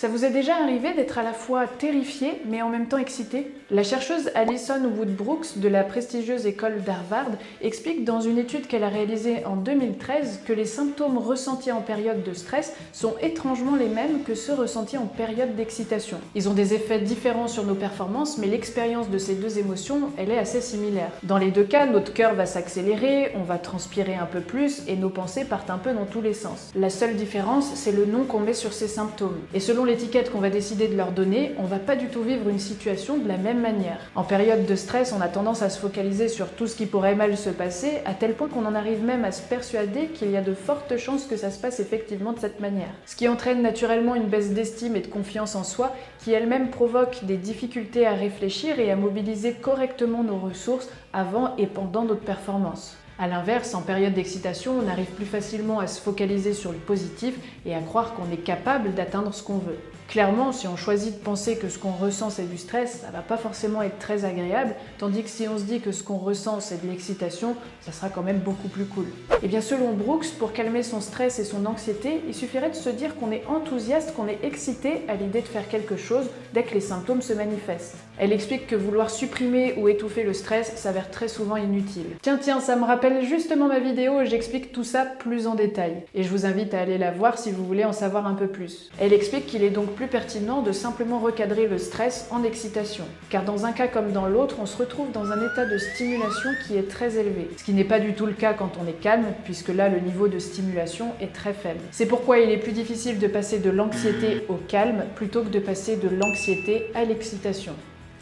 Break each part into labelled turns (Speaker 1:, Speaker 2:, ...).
Speaker 1: Ça vous est déjà arrivé d'être à la fois terrifié mais en même temps excité? La chercheuse Alison Wood-Brooks de la prestigieuse école d'Harvard explique dans une étude qu'elle a réalisée en 2013 que les symptômes ressentis en période de stress sont étrangement les mêmes que ceux ressentis en période d'excitation. Ils ont des effets différents sur nos performances, mais l'expérience de ces deux émotions, elle est assez similaire. Dans les deux cas, notre cœur va s'accélérer, on va transpirer un peu plus et nos pensées partent un peu dans tous les sens. La seule différence, c'est le nom qu'on met sur ces symptômes. Et selon l'étiquette qu'on va décider de leur donner, on va pas du tout vivre une situation de la même manière. En période de stress, on a tendance à se focaliser sur tout ce qui pourrait mal se passer, à tel point qu'on en arrive même à se persuader qu'il y a de fortes chances que ça se passe effectivement de cette manière. Ce qui entraîne naturellement une baisse d'estime et de confiance en soi, qui elle-même provoque des difficultés à réfléchir et à mobiliser correctement nos ressources avant et pendant notre performance. A l'inverse, en période d'excitation, on arrive plus facilement à se focaliser sur le positif et à croire qu'on est capable d'atteindre ce qu'on veut. Clairement, si on choisit de penser que ce qu'on ressent c'est du stress, ça va pas forcément être très agréable, tandis que si on se dit que ce qu'on ressent c'est de l'excitation, ça sera quand même beaucoup plus cool. Et bien selon Brooks, pour calmer son stress et son anxiété, il suffirait de se dire qu'on est enthousiaste, qu'on est excité à l'idée de faire quelque chose dès que les symptômes se manifestent. Elle explique que vouloir supprimer ou étouffer le stress s'avère très souvent inutile. Tiens, ça me rappelle justement ma vidéo où j'explique tout ça plus en détail. Et je vous invite à aller la voir si vous voulez en savoir un peu plus. Elle explique qu'il est donc plus pertinent de simplement recadrer le stress en excitation. Car dans un cas comme dans l'autre, on se retrouve dans un état de stimulation qui est très élevé. Ce qui n'est pas du tout le cas quand on est calme, puisque là le niveau de stimulation est très faible. C'est pourquoi il est plus difficile de passer de l'anxiété au calme plutôt que de passer de l'anxiété à l'excitation.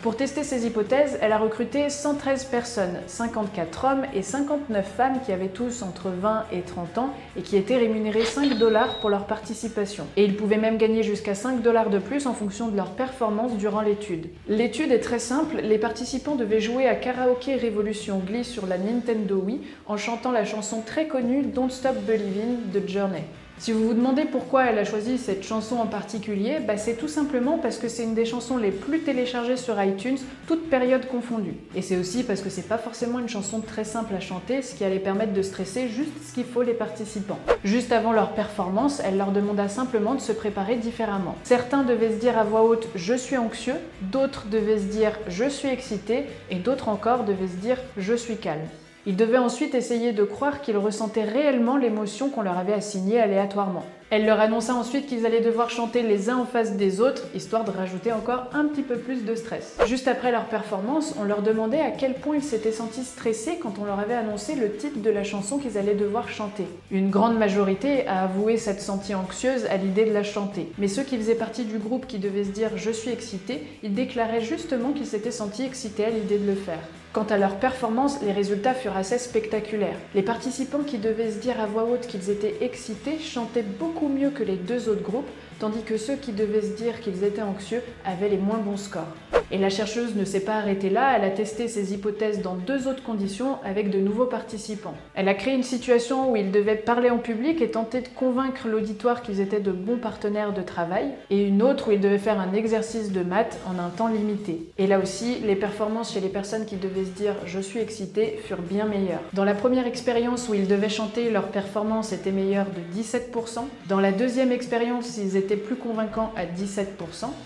Speaker 1: Pour tester ces hypothèses, elle a recruté 113 personnes, 54 hommes et 59 femmes qui avaient tous entre 20 et 30 ans et qui étaient rémunérés 5 $ pour leur participation. Et ils pouvaient même gagner jusqu'à 5 $ de plus en fonction de leur performance durant l'étude. L'étude est très simple, les participants devaient jouer à Karaoke Revolution Glee sur la Nintendo Wii en chantant la chanson très connue Don't Stop Believin' de Journey. Si vous vous demandez pourquoi elle a choisi cette chanson en particulier, c'est tout simplement parce que c'est une des chansons les plus téléchargées sur iTunes, toutes périodes confondues. Et c'est aussi parce que c'est pas forcément une chanson très simple à chanter, ce qui allait permettre de stresser juste ce qu'il faut les participants. Juste avant leur performance, elle leur demanda simplement de se préparer différemment. Certains devaient se dire à voix haute « je suis anxieux », d'autres devaient se dire « je suis excité » et d'autres encore devaient se dire « je suis calme ». Ils devaient ensuite essayer de croire qu'ils ressentaient réellement l'émotion qu'on leur avait assignée aléatoirement. Elle leur annonça ensuite qu'ils allaient devoir chanter les uns en face des autres, histoire de rajouter encore un petit peu plus de stress. Juste après leur performance, on leur demandait à quel point ils s'étaient sentis stressés quand on leur avait annoncé le titre de la chanson qu'ils allaient devoir chanter. Une grande majorité a avoué s'être sentie anxieuse à l'idée de la chanter. Mais ceux qui faisaient partie du groupe qui devaient se dire « je suis excité », ils déclaraient justement qu'ils s'étaient sentis excités à l'idée de le faire. Quant à leur performance, les résultats furent assez spectaculaires. Les participants qui devaient se dire à voix haute qu'ils étaient excités chantaient beaucoup mieux que les deux autres groupes, tandis que ceux qui devaient se dire qu'ils étaient anxieux avaient les moins bons scores. Et la chercheuse ne s'est pas arrêtée là, elle a testé ses hypothèses dans deux autres conditions avec de nouveaux participants. Elle a créé une situation où ils devaient parler en public et tenter de convaincre l'auditoire qu'ils étaient de bons partenaires de travail, et une autre où ils devaient faire un exercice de maths en un temps limité. Et là aussi, les performances chez les personnes qui devaient se dire « je suis excité » furent bien meilleures. Dans la première expérience où ils devaient chanter, leur performance était meilleure de 17%. Dans la deuxième expérience, ils étaient plus convaincants à 17%.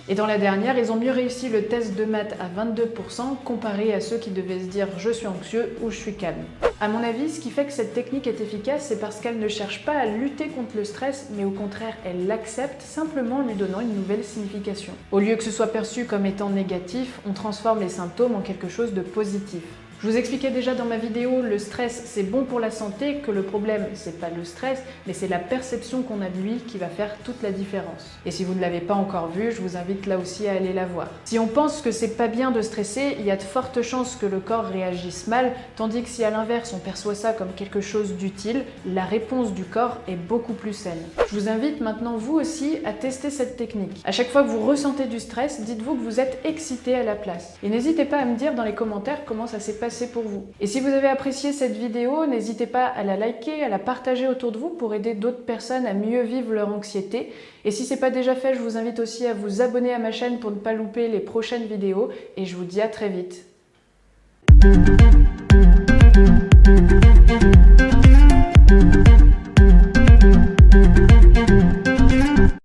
Speaker 1: Et dans la dernière, ils ont mieux réussi le test de maths à 22% comparé à ceux qui devaient se dire « je suis anxieux » ou « je suis calme ». À mon avis, ce qui fait que cette technique est efficace, c'est parce qu'elle ne cherche pas à lutter contre le stress, mais au contraire, elle l'accepte simplement en lui donnant une nouvelle signification. Au lieu que ce soit perçu comme étant négatif, on transforme les symptômes en quelque chose de positif. Je vous expliquais déjà dans ma vidéo, le stress c'est bon pour la santé, que le problème c'est pas le stress, mais c'est la perception qu'on a de lui qui va faire toute la différence. Et si vous ne l'avez pas encore vu, je vous invite là aussi à aller la voir. Si on pense que c'est pas bien de stresser, il y a de fortes chances que le corps réagisse mal, tandis que si à l'inverse on perçoit ça comme quelque chose d'utile, la réponse du corps est beaucoup plus saine. Je vous invite maintenant vous aussi à tester cette technique. À chaque fois que vous ressentez du stress, dites-vous que vous êtes excité à la place. Et n'hésitez pas à me dire dans les commentaires comment ça s'est passé pour vous. Et si vous avez apprécié cette vidéo, n'hésitez pas à la liker, à la partager autour de vous pour aider d'autres personnes à mieux vivre leur anxiété. Et si ce n'est pas déjà fait, je vous invite aussi à vous abonner à ma chaîne pour ne pas louper les prochaines vidéos. Et je vous dis à très vite.